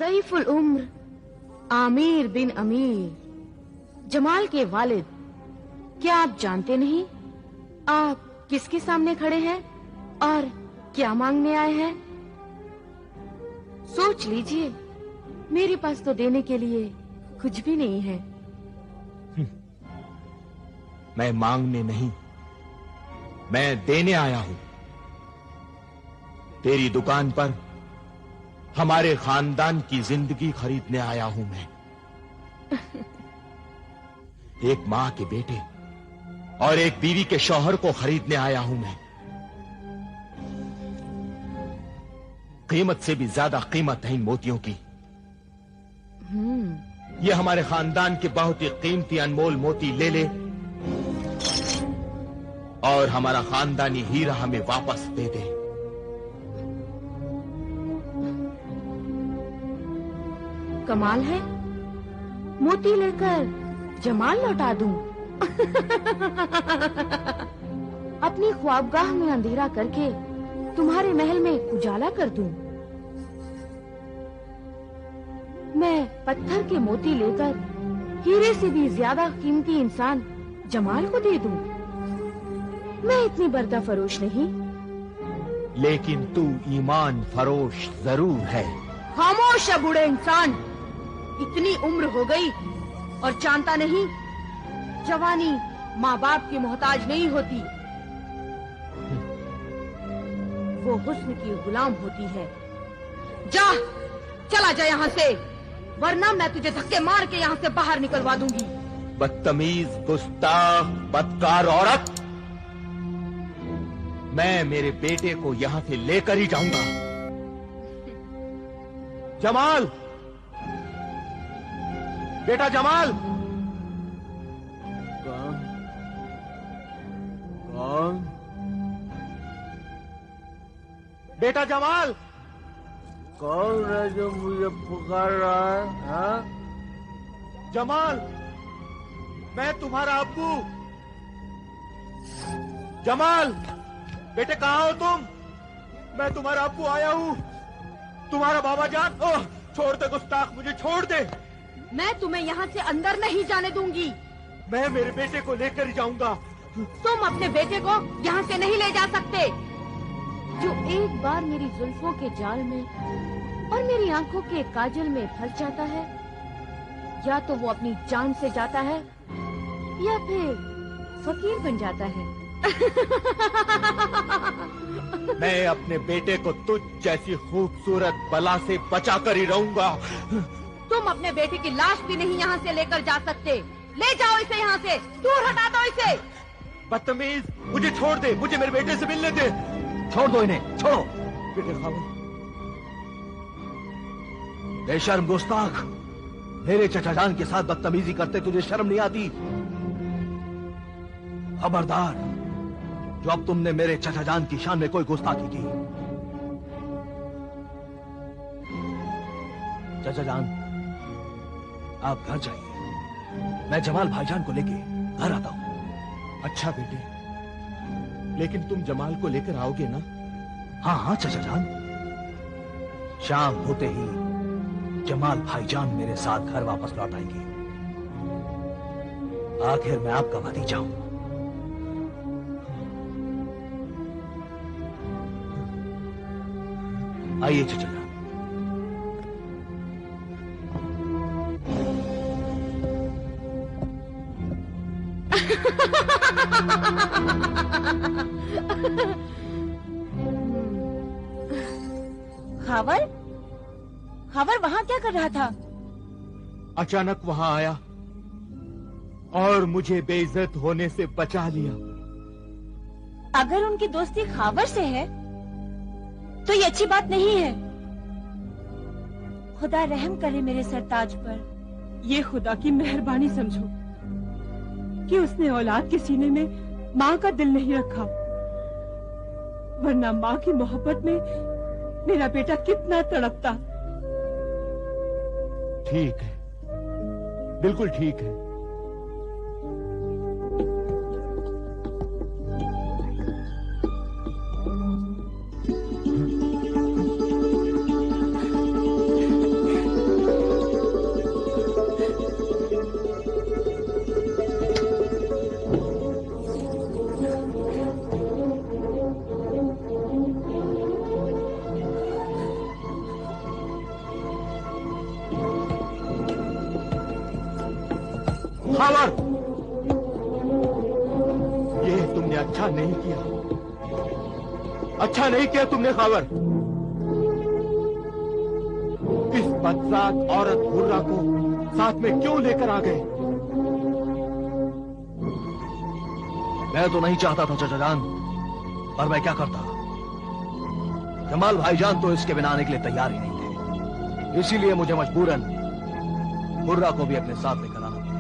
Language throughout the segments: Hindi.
ज़ईफुल उम्र आमिर बिन अमीर, जमाल के वालिद। क्या आप जानते नहीं आप किसके सामने खड़े हैं और क्या मांगने आए हैं? सोच लीजिए, मेरे पास तो देने के लिए कुछ भी नहीं है। मैं मांगने नहीं, मैं देने आया हूं। तेरी दुकान पर हमारे खानदान की जिंदगी खरीदने आया हूं मैं। एक मां के बेटे और एक बीवी के शौहर को खरीदने आया हूं मैं। कीमत से भी ज्यादा कीमत है इन मोतियों की। ये हमारे खानदान के बहुत ही कीमती अनमोल मोती ले ले और हमारा खानदानी हीरा हमें वापस दे दे। कमाल है, मोती लेकर जमाल लौटा दूं। अपनी ख्वाबगाह में अंधेरा करके तुम्हारे महल में उजाला कर दूं। मैं पत्थर के मोती लेकर हीरे से भी ज्यादा कीमती इंसान जमाल को दे दूं। मैं इतनी बर्दा फरोश नहीं। लेकिन तू ईमान फरोश जरूर है। खामोश है बूढ़े इंसान, इतनी उम्र हो गई और जानता नहीं जवानी माँ बाप की मोहताज नहीं होती, वो हुस्न की गुलाम होती है। जा, चला जा यहाँ से, वरना मैं तुझे धक्के मार के यहाँ से बाहर निकलवा दूंगी। बदतमीज, गुस्ताख, बदकार औरत, मैं मेरे बेटे को यहाँ से लेकर ही जाऊंगा। जमाल, बेटा जमाल। कौन? बेटा जमाल। कौन है जो मुझे पुकार रहा है? हाँ? जमाल, मैं तुम्हारा अब्बू। जमाल, बेटे कहाँ हो तुम? मैं तुम्हारा अब्बू आया हूँ, तुम्हारा बाबा जान। ओह, छोड़ दे गुस्ताख, मुझे छोड़ दे। मैं तुम्हें यहाँ से अंदर नहीं जाने दूंगी। मैं मेरे बेटे को लेकर ही जाऊंगा। तुम अपने बेटे को यहाँ से नहीं ले जा सकते। जो एक बार मेरी जुल्फों के जाल में और मेरी आंखों के काजल में फंस जाता है, या तो वो अपनी जान से जाता है या फिर फकीर बन जाता है। मैं अपने बेटे को तुझ जैसी खूबसूरत बला से बचा कर ही रहूंगा। तुम अपने बेटे की लाश भी नहीं यहाँ से लेकर जा सकते। ले जाओ इसे यहाँ से, दूर हटा दो इसे। बदतमीज, मुझे छोड़ दे, मुझे मेरे बेटे से मिलने दे। छोड़ दो इन्हें, छोड़ो। बेटे खामोश। बेशर्म गुस्ताख, मेरे चचा जान के साथ बदतमीजी करते तुझे शर्म नहीं आती? खबरदार, जो अब तुमने मेरे चचा जान की शान में कोई गुस्ताखी की। चचा जान, आप घर जाइए, मैं जमाल भाईजान को लेके घर आता हूं। अच्छा बेटे, लेकिन तुम जमाल को लेकर आओगे ना? हाँ हाँ चचा जान, शाम होते ही जमाल भाईजान मेरे साथ घर वापस लौट आएंगे। आखिर मैं आपका भतीजा हूं। आइए चचा जान। खावर, खावर वहाँ क्या कर रहा था? अचानक वहां आया और मुझे बेइज्जत होने से बचा लिया। अगर उनकी दोस्ती खावर से है तो ये अच्छी बात नहीं है। खुदा रहम करे मेरे सरताज पर। ये खुदा की मेहरबानी समझो कि उसने औलाद के सीने में माँ का दिल नहीं रखा, वरना माँ की मोहब्बत में मेरा बेटा कितना तड़पता। ठीक है, बिल्कुल ठीक है। खावर, ये तुमने अच्छा नहीं किया, अच्छा नहीं किया तुमने खावर। इस बदजात औरत हुर्रा को साथ में क्यों लेकर आ गए? मैं तो नहीं चाहता था चाचा जान, पर मैं क्या करता। जमाल भाईजान तो इसके बिना आने के लिए तैयार ही नहीं थे, इसीलिए मुझे मजबूरन हुर्रा को भी अपने साथ लेकर आना पड़ा।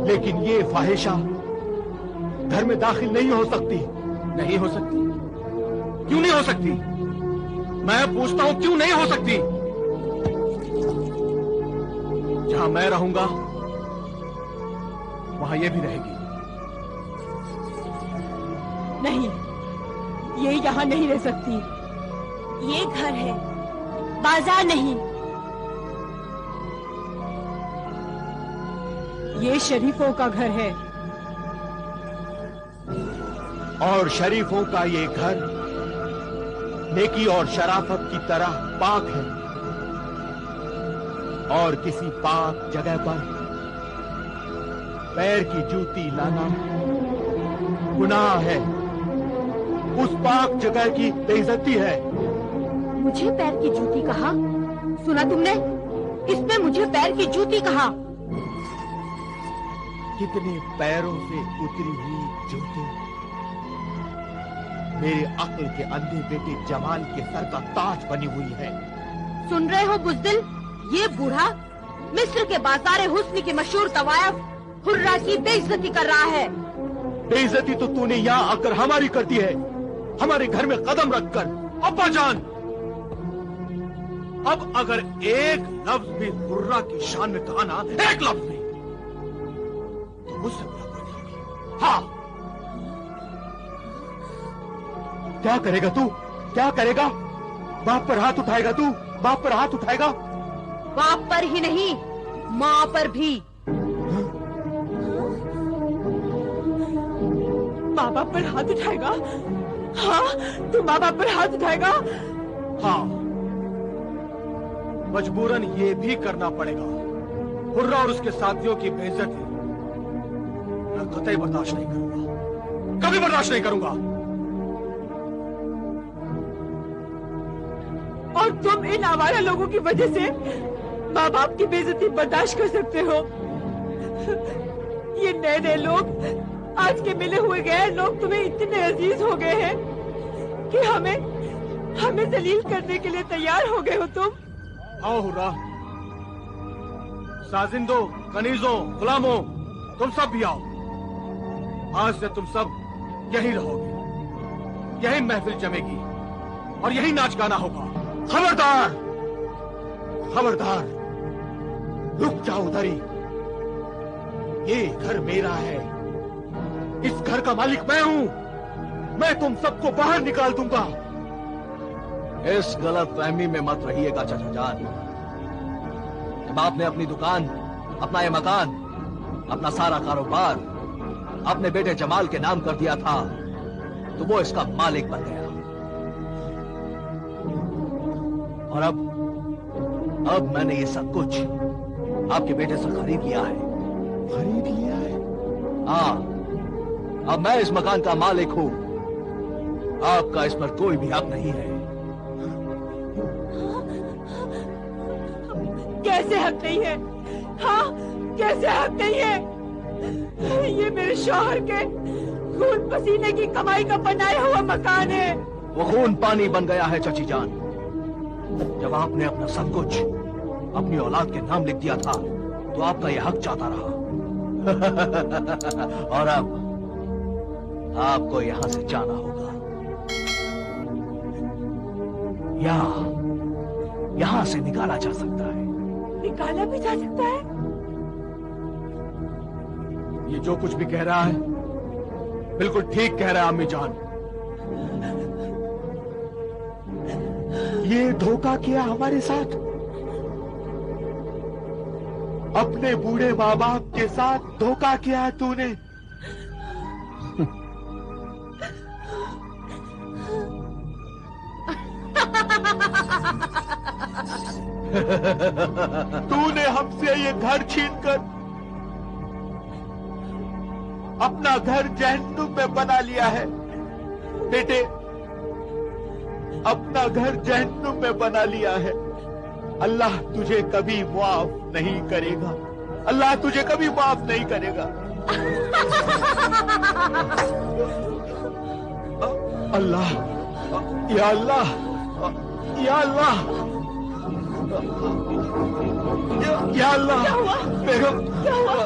लेकिन ये फाहिशा घर में दाखिल नहीं हो सकती। नहीं हो सकती? क्यों नहीं हो सकती? मैं पूछता हूं, क्यों नहीं हो सकती? जहां मैं रहूंगा वहां ये भी रहेगी। नहीं, ये यहाँ नहीं रह सकती। ये घर है, बाजार नहीं। ये शरीफों का घर है। और शरीफों का ये घर नेकी और शराफत की तरह पाक है, और किसी पाक जगह पर पैर की जूती लाना गुनाह है। उस पाक जगह की बेइज्जती है। मुझे पैर की जूती कहा? सुना तुमने? इसने मुझे पैर की जूती कहा। कितने पैरों से उतरी हुई जूती मेरे अक्ल के अंधे बेटे जमाल के सर का ताज बनी हुई है। सुन रहे हो बुज़दिल? ये बूढ़ा मिस्र के बाज़ार हुस्न की मशहूर तवायफ हुर्रा की बेइज्जती कर रहा है। बेइज्जती तो तूने यहाँ आकर हमारी कर दी है, हमारे घर में कदम रखकर। अब्बा जान, अब अगर एक लफ्ज भी हुर्रा की शान में कहा ना, एक लफ्ज भी, तो मुझसे बुरा कोई नहीं होगी। हाँ, क्या करेगा तू? क्या करेगा? बाप पर हाथ उठाएगा तू? बाप पर हाथ उठाएगा? बाप पर ही नहीं, माँ पर भी। माँ बाप पर हाथ उठाएगा? हाँ, तू माँ बाप पर हाथ उठाएगा? हाँ, मजबूरन ये भी करना पड़ेगा। हुर्रा और उसके साथियों की बेइज्जती मैं कतई बर्दाश्त नहीं करूंगा, कभी बर्दाश्त नहीं करूंगा। और तुम इन आवारा लोगों की वजह से माँ बाप की बेइज्जती बर्दाश्त कर सकते हो? ये नए नए लोग, आज के मिले हुए गैर लोग तुम्हें इतने अजीज हो गए हैं कि हमें जलील करने के लिए तैयार हो गए हो तुम। आओ हुर्रा, साजिंदो, कनीजों, गुलामों, तुम सब भी आओ। आज से तुम सब यहीं रहोगे, यहीं महफिल जमेगी और यहीं नाच गाना होगा। खबरदार, खबरदार, रुक जाओ उधरी। ये घर मेरा है, इस घर का मालिक मैं हूं। मैं तुम सबको बाहर निकाल दूंगा। इस गलत फहमी में मत रहिएगा चाचा जान। जब आपने अपनी दुकान, अपना ये मकान, अपना सारा कारोबार अपने बेटे जमाल के नाम कर दिया था, तो वो इसका मालिक बन गया। और अब मैंने ये सब कुछ आपके बेटे से खरीद लिया है। खरीद लिया है? हाँ, अब मैं इस मकान का मालिक हूं। आपका इस पर कोई भी हक नहीं है। कैसे हक नहीं है? हाँ, कैसे हक नहीं है? ये मेरे शौहर के खून पसीने की कमाई का बनाया हुआ मकान है। वो खून पानी बन गया है चाची जान। जब आपने अपना सब कुछ अपनी औलाद के नाम लिख दिया था, तो आपका यह हक चाहता रहा। और अब आपको यहां से जाना होगा, या यहां से निकाला जा सकता है। निकाला भी जा सकता है? ये जो कुछ भी कह रहा है बिल्कुल ठीक कह रहा है अम्मी जान। ये धोखा किया हमारे साथ, अपने बूढ़े माँ बाप के साथ धोखा किया है तूने। तूने हमसे ये घर छीनकर अपना घर जहन्नुम में बना लिया है। बेटे, अपना घर जहन्नुम में बना लिया है। अल्लाह तुझे कभी माफ नहीं करेगा। अल्लाह तुझे कभी माफ नहीं करेगा। अल्लाह, या अल्लाह, या अल्लाह, या अल्लाह। क्या हुआ? बेगम, क्या हुआ?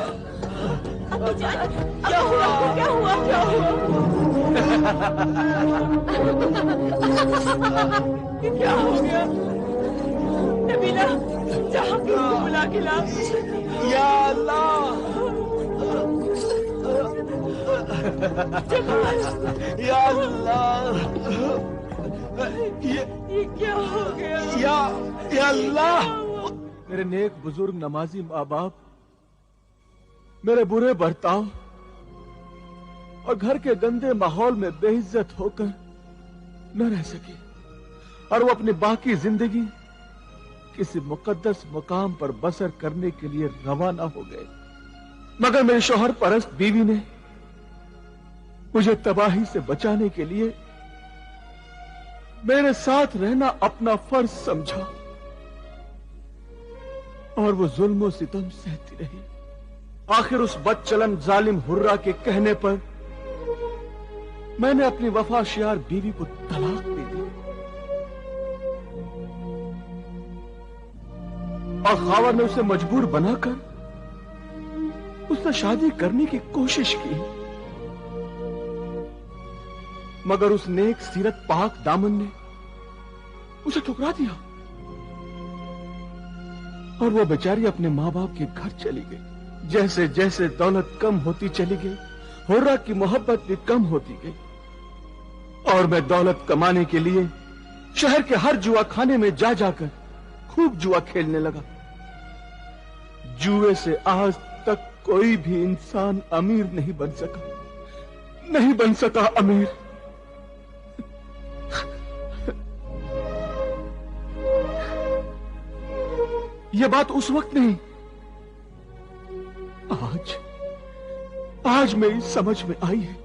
अब्बू जान, क्या हुआ? क्या हुआ? क्या हुआ? क्या हो गया? नबीला, जहाँ को बुला के ला। या अल्लाह, या अल्लाह, ये क्या हो गया? या अल्लाह। मेरे नेक बुजुर्ग नमाजी माँ बाप मेरे बुरे बर्ताव और घर के गंदे माहौल में बेइज्जत होकर न रह सके और वो अपनी बाकी जिंदगी किसी मुकद्दस मुकाम पर बसर करने के लिए रवाना हो गए। मगर मेरे शौहर परस्त बीवी ने मुझे तबाही से बचाने के लिए मेरे साथ रहना अपना फर्ज समझा और वो जुल्म और सितम सहती रही। आखिर उस बदचलन जालिम हुर्रा के कहने पर मैंने अपनी वफाशियार बीवी को तलाक दे दी और खावर ने उसे मजबूर बनाकर उससे शादी करने की कोशिश की। मगर उस नेक सीरत पाक दामन ने उसे ठुकरा दिया और वो बेचारी अपने मां बाप के घर चली गई। जैसे जैसे दौलत कम होती चली गई, हुर्रा की मोहब्बत भी कम होती गई और मैं दौलत कमाने के लिए शहर के हर जुआ खाने में जा जाकर खूब जुआ खेलने लगा। जुए से आज तक कोई भी इंसान अमीर नहीं बन सका, नहीं बन सका अमीर। यह बात उस वक्त नहीं, आज मेरी समझ में आई है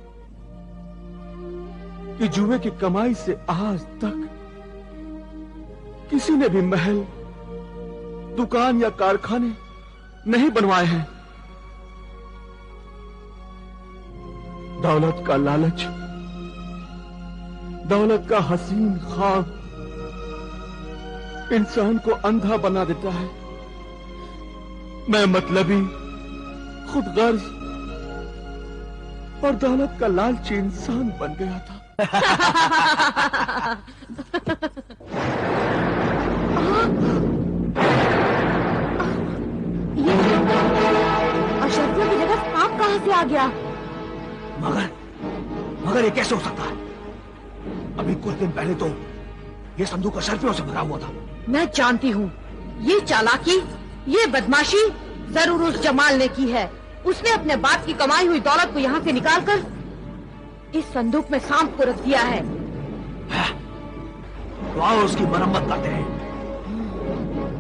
कि जुए की कमाई से आज तक किसी ने भी महल, दुकान या कारखाने नहीं बनवाए हैं। दौलत का लालच, दौलत का हसीन ख्वाब इंसान को अंधा बना देता है। मैं मतलबी, खुदगर्ज और दौलत का लालची इंसान बन गया था। अशरफियों की जगह सांप कहां से आ गया? मगर ये कैसे हो सकता है? अभी कुछ दिन पहले तो ये संदूक अशरफियों से भरा हुआ था। मैं जानती हूँ, ये चालाकी, ये बदमाशी जरूर उस जमाल ने की है। उसने अपने बाप की कमाई हुई दौलत को यहाँ से निकालकर इस संदूक में सांप को रख दिया है। तो आओ उसकी मरम्मत करते हैं।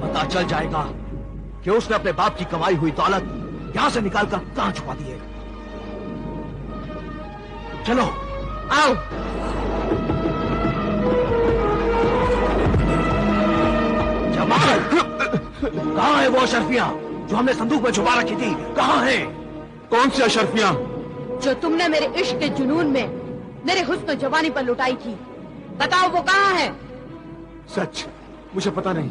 पता चल जाएगा कि उसने अपने बाप की कमाई हुई दौलत यहाँ से निकालकर कहाँ छुपा दी है। चलो आओ। जमाल, कहाँ है वो अशरफियां जो हमने संदूक में छुपा रखी थी? कहाँ है? कौन सी अशरफियां? जो तुमने मेरे इश्क के जुनून में मेरे हुस्न जवानी पर लुटाई थी। बताओ वो कहाँ है? सच मुझे पता नहीं।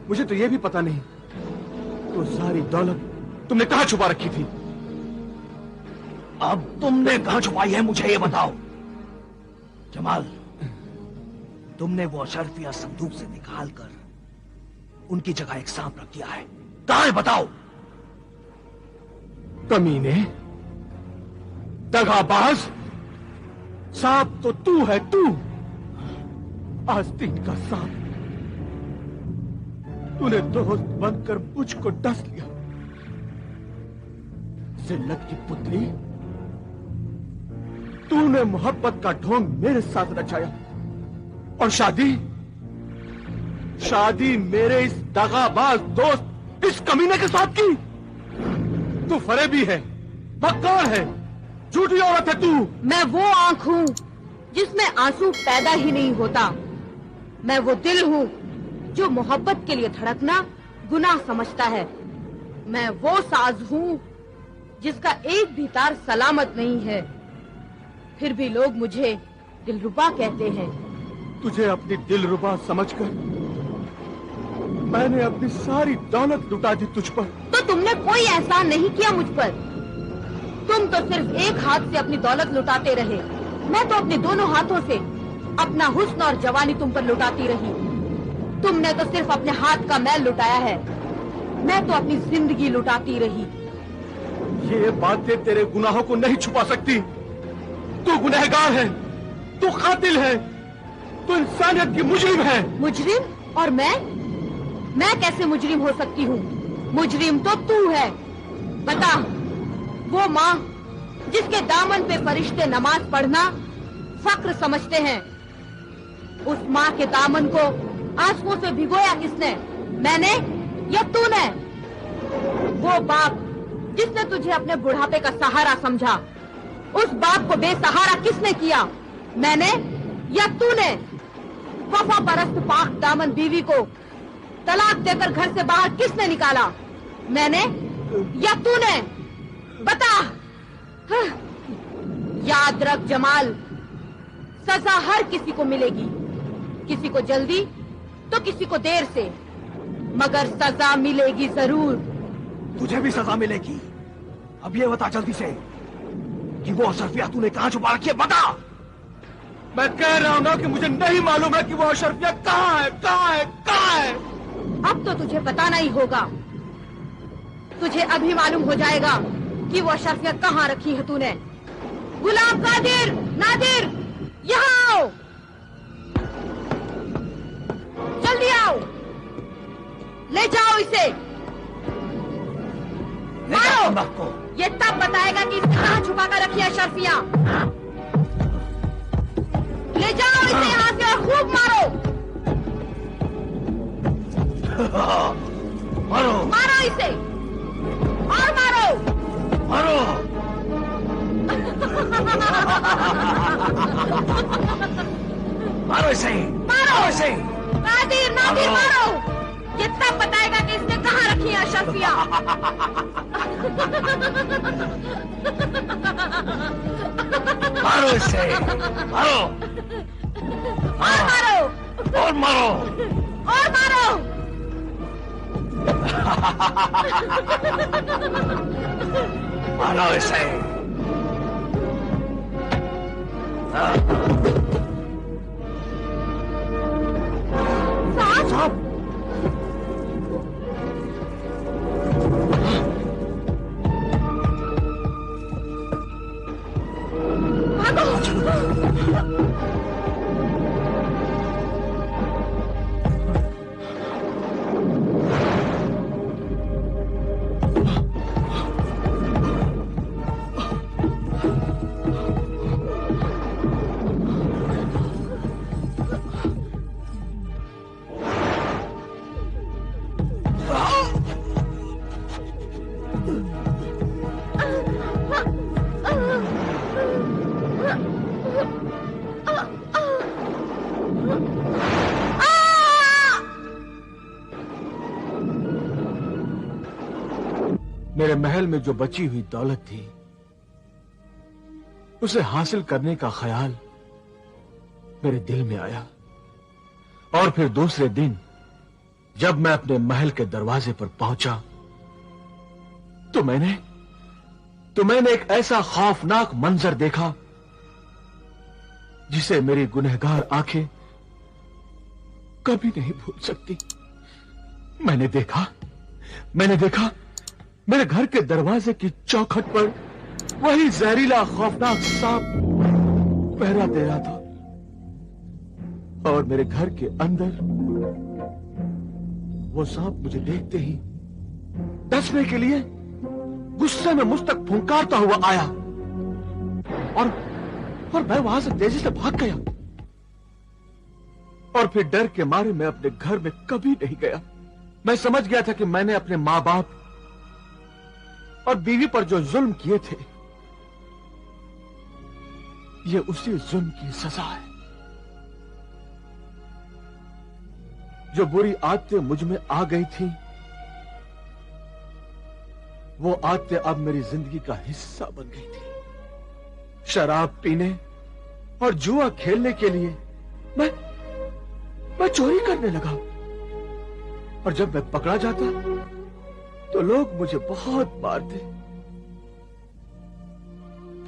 मुझे तो ये भी पता नहीं तो सारी दौलत तुमने कहाँ छुपा रखी थी। अब तुमने कहाँ छुपाई है मुझे ये बताओ। जमाल, तुमने वो अशरफिया संदूक से निकालकर उनकी जगह एक सांप रख दिया है। कहाँ है बताओ। कमीने, दगाबाज, सांप तो तू है, तू आस्तीन का सांप। तूने दोस्त बनकर मुझको डस लिया। जिल्लत की पुतली, तूने मोहब्बत का ढोंग मेरे साथ रचाया और शादी शादी मेरे इस दगाबाज दोस्त इस कमीने के साथ की? तू फरेबी है, मक्कार है, झूठी औरत है तू। मैं वो आंख हूँ जिसमें आंसू पैदा ही नहीं होता। मैं वो दिल हूँ जो मोहब्बत के लिए धड़कना गुनाह समझता है। मैं वो साज हूँ जिसका एक भी तार सलामत नहीं है, फिर भी लोग मुझे दिलरुबा कहते हैं। तुझे अपनी दिलरुबा समझकर मैंने अपनी सारी दौलत लुटा दी तुझ पर। तो तुमने कोई एहसान नहीं किया मुझ पर। तुम तो सिर्फ एक हाथ से अपनी दौलत लुटाते रहे। मैं तो अपने दोनों हाथों से अपना हुस्न और जवानी तुम पर लुटाती रही। तुमने तो सिर्फ अपने हाथ का मैल लुटाया है, मैं तो अपनी जिंदगी लुटाती रही। ये बातें तेरे गुनाहों को नहीं छुपा सकती। तू गुनहगार है, तू कातिल है, तू इंसानियत की मुजरिम है। मुजरिम? और मैं कैसे मुजरिम हो सकती हूँ? मुजरिम तो तू है। बता, वो माँ जिसके दामन पे फरिश्ते नमाज पढ़ना फक्र समझते हैं, उस माँ के दामन को आंसुओं से भिगोया किसने? मैंने या तूने? वो बाप जिसने तुझे अपने बुढ़ापे का सहारा समझा, उस बाप को बेसहारा किसने किया? मैंने या तूने? वफा परस्त पाक दामन बीवी को तलाक देकर घर से बाहर किसने निकाला? मैंने या तूने? बता। याद रख जमाल, सजा हर किसी को मिलेगी, किसी को जल्दी तो किसी को देर से, मगर सजा मिलेगी जरूर। तुझे भी सजा मिलेगी। अब ये बता जल्दी से कि वो अशरफिया तूने कहाँ छुपा रखी है, बता। मैं कह रहा हूँ ना कि मुझे नहीं मालूम है कि वो अशरफिया कहाँ है, कहाँ है, कहाँ है। अब तो तुझे बताना ही होगा। तुझे अभी मालूम हो जाएगा कि वो अशरफिया कहाँ रखी है तूने। गुलाम कादिर, नादिर, यहाँ आओ, जल्दी आओ, ले जाओ इसे, मारो। ये तब बताएगा कि इसने कहाँ छुपा कर रखी है अशरफिया। ले जाओ इसे यहाँ से और खूब मारो। मारो, मारो इसे और मारो, मारो। मारो इसे, मारो इसे। नादिर, नादिर मारो। ये तब बताएगा कि इसने कहाँ रखी है अशरफिया। मारो इसे, मारो। और मारो, और मारो, और मारो। मारो इसे। साहब, मेरे महल में जो बची हुई दौलत थी, उसे हासिल करने का ख्याल मेरे दिल में आया। और फिर दूसरे दिन जब मैं अपने महल के दरवाजे पर पहुंचा तो मैंने एक ऐसा खौफनाक मंजर देखा जिसे मेरी गुनहगार आंखें कभी नहीं भूल सकती। मैंने देखा मेरे घर के दरवाजे की चौखट पर वही जहरीला खौफनाक सांप पहरा दे रहा था और मेरे घर के अंदर वो सांप मुझे देखते ही डसने के लिए गुस्से में मुझ तक फुंकारता हुआ आया और मैं वहां से तेजी से भाग गया। और फिर डर के मारे मैं अपने घर में कभी नहीं गया। मैं समझ गया था कि मैंने अपने मां बाप और बीवी पर जो जुल्म किए थे, ये उसी जुल्म की सजा है। जो बुरी आदतें मुझ में आ गई थी, वो आदतें अब मेरी जिंदगी का हिस्सा बन गई थी। शराब पीने और जुआ खेलने के लिए मैं चोरी करने लगा, और जब मैं पकड़ा जाता तो लोग मुझे बहुत मारते।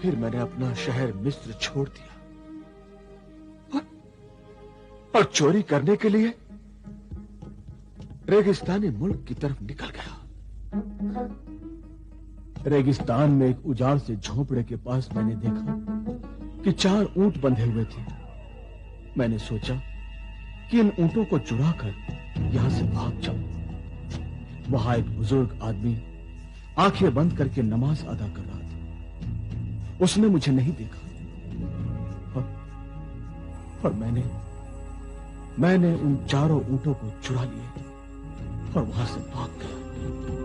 फिर मैंने अपना शहर मिस्र छोड़ दिया और चोरी करने के लिए रेगिस्तानी मुल्क की तरफ निकल गया। रेगिस्तान में एक उजाड़ से झोंपड़े के पास मैंने देखा कि 4 ऊंट बंधे हुए थे। मैंने सोचा कि इन ऊंटों को चुराकर यहां से भाग जाऊं। वहां एक बुजुर्ग आदमी आंखें बंद करके नमाज अदा कर रहा था। उसने मुझे नहीं देखा और मैंने उन 4 ऊंटों को चुरा लिए और वहां से भाग गया।